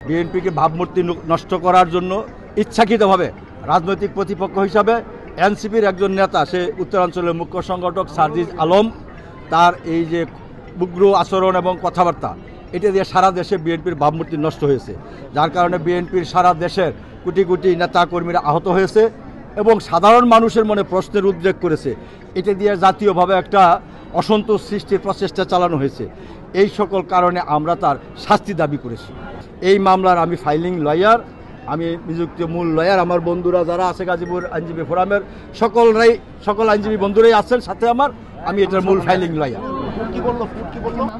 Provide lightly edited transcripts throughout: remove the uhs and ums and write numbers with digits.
বিএনপিকে ভাবমূর্তি নষ্ট করার জন্য ইচ্ছাকৃতভাবে রাজনৈতিক প্রতিপক্ষ হিসাবে এনসিপির একজন নেতা, সে উত্তরাঞ্চলের মুখ্য সংগঠক সার্জিস আলম, তার এই যে উগ্র আচরণ এবং কথাবার্তা, এটা দিয়ে সারা দেশে বিএনপির ভাবমূর্তি নষ্ট হয়েছে, যার কারণে বিএনপির সারা দেশের কোটি কোটি নেতা কর্মীরা আহত হয়েছে এবং সাধারণ মানুষের মনে প্রশ্নের উদ্রেক করেছে। এটা দিয়ে জাতীয়ভাবে একটা অসন্তোষ সৃষ্টির প্রচেষ্টা চালানো হয়েছে। এই সকল কারণে আমরা তার শাস্তি দাবি করেছি। এই মামলার আমি ফাইলিং লয়ার, আমি নিযুক্ত মূল লয়ার। আমার বন্ধুরা যারা আছে গাজীপুর আইনজীবী ফোরামের সকল আইনজীবী বন্ধুরাই আছেন সাথে আমি এটার মূল ফাইলিং লয়ার।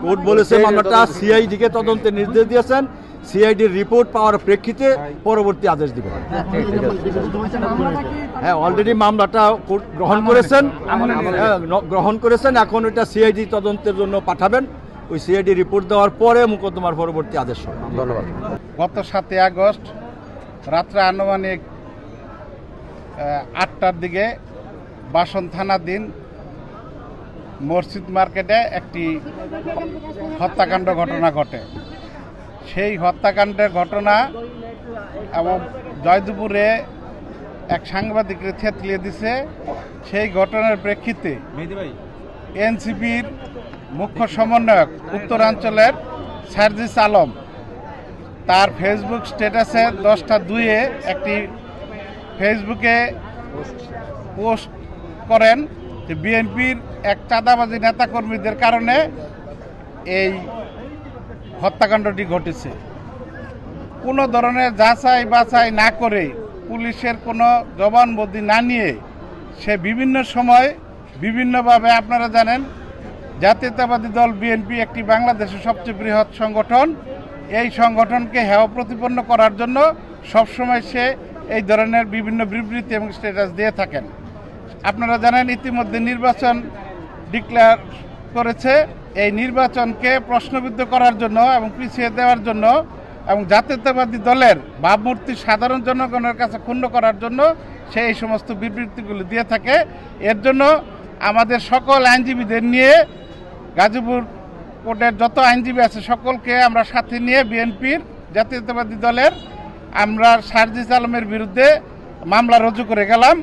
কোর্ট বলেছে মামলাটা সিআইডিকে তদন্তের নির্দেশ দিয়েছেন, সিআইডির রিপোর্ট পাওয়ার প্রেক্ষিতে পরবর্তী আদেশ দিবেন। হ্যাঁ, অলরেডি মামলাটা কোর্ট গ্রহণ করেছেন। এখন এটা সিআইডি তদন্তের জন্য পাঠাবেন। ওই সিআইডি রিপোর্ট দেওয়ার পরে মোকদ্দমার পরবর্তী আদেশ হবে। ধন্যবাদ। গত 7 আগস্ট রাত্রে আনুমানিক 8টার দিকে বাসন থানাধীন মসজিদ মার্কেটে একটি হত্যাকাণ্ড ঘটনা ঘটে। সেই হত্যাকাণ্ডের ঘটনা এবং জয়দেবপুরে এক সাংবাদিককে থেতলিয়ে দিছে। সেই ঘটনার প্রেক্ষিতে এনসিপির মুখ্য সমন্বয়ক উত্তরাঞ্চলের সার্জিস আলম তার ফেসবুক স্ট্যাটাসে 10টা-2-এ একটি ফেসবুকে পোস্ট করেন যে বিএনপির এক চাঁদাবাজি নেতাকর্মীদের কারণে এই হত্যাকাণ্ডটি ঘটেছে। কোনো ধরনের যাচাই বাছাই না করে, পুলিশের কোনো জবানবন্দি না নিয়ে সে বিভিন্ন সময় বিভিন্নভাবে, আপনারা জানেন জাতীয়তাবাদী দল বিএনপি একটি বাংলাদেশের সবচেয়ে বৃহৎ সংগঠন, এই সংগঠনকে হেয় প্রতিপন্ন করার জন্য সবসময় সে এই ধরনের বিভিন্ন বিবৃতি এবং স্ট্যাটাস দিয়ে থাকেন। আপনারা জানেন ইতিমধ্যে নির্বাচন ডিক্লেয়ার করেছে। এই নির্বাচনকে প্রশ্নবিদ্ধ করার জন্য এবং পিছিয়ে দেওয়ার জন্য এবং জাতীয়তাবাদী দলের ভাবমূর্তি সাধারণ জনগণের কাছে ক্ষুণ্ণ করার জন্য সে এই সমস্ত বিবৃতিগুলো দিয়ে থাকে। এর জন্য আমাদের সকল আইনজীবীদের নিয়ে, গাজীপুর কোর্টের যত আইনজীবী আছে সকলকে আমরা সাথে নিয়ে বিএনপির জাতীয়তাবাদী দলের আমরা সার্জিস আলমের বিরুদ্ধে মামলা রুজু করে গেলাম।